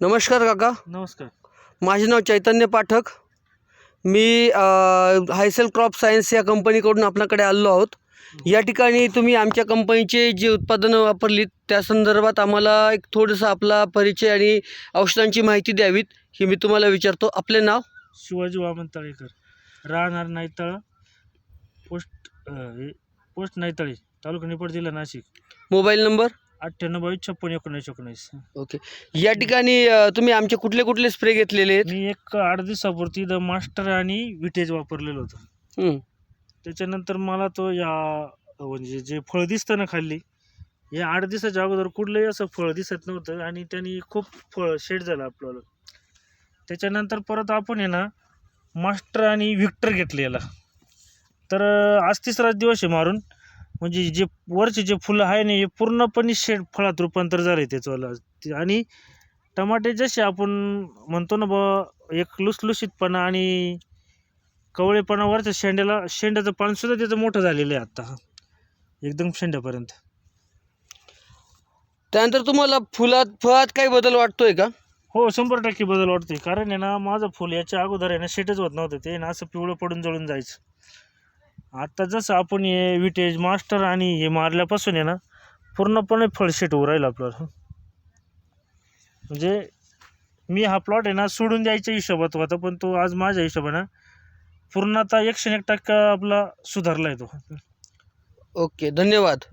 नमस्कार काका, नमस्कार. माझे नाव चैतन्य पाठक. मी हायसेल क्रॉप सायन्स या कंपनीकडून आपल्याकडे आलो आहोत. या ठिकाणी तुम्ही आमच्या कंपनीचे जे उत्पादनं वापरलीत त्या संदर्भात आम्हाला एक थोडंसं आपला परिचय आणि औषधांची माहिती द्यावीत ही मी तुम्हाला विचारतो. आपले नाव? शिवाजी वामन तळेकर, राहणार नाईतळा, पोस्ट नाईतळे, तालुका निफाड, जिल्हा नाशिक. Mobile number? 98 ओके. या ठिकाणी तुम्ही आमचे कुठले कुठले स्प्रे घेतलेले आहेत? मी एक 8 दिवसापुरती द मास्टर आणि विटेज वापरलेलं होतं. त्याच्यानंतर मला तो म्हणजे जे फळ दिसतं ना खाली, या 8 दिवसाच्या अगोदर कुठलंही असं फळ दिसत नव्हतं आणि त्यांनी खूप फळ शेड झालं आपल्याला. त्याच्यानंतर परत आपण आहे ना मास्टर आणि विक्टर घेतले याला. तर आज 3रा दिवस आहे मारून, म्हणजे जे वरचे जे फुलं आहे ना हे पूर्णपणे शेड फळात रूपांतर झालं आहे त्याचं. आणि टमाटे जसे आपण म्हणतो ना एक लुसलुशीतपणा आणि कवळेपणा वरच्या शेंड्याचं पानसुद्धा त्याचं मोठं झालेलं आहे आत्ता, एकदम शेंड्यापर्यंत. त्यानंतर तुम्हाला फळात काही बदल वाटतोय का? हो, 100% बदल वाटतोय. कारण आहे ना माझं फुल याच्या अगोदर आहे ना शेटच होत नव्हतं, ते ना असं पिवळं पडून जळून जायचं. आता जसं आपण हे विटेज मास्टर आणि हे मारल्यापासून आहे ना पूर्णपणे फळशेट होऊ राहिलं आपल्याला. म्हणजे मी हा प्लॉट आहे ना सोडून द्यायच्या हिशोबात होता, पण तो आज माझ्या हिशोबानं पूर्णतः 101% आपला सुधारला आहे तो. ओके, धन्यवाद.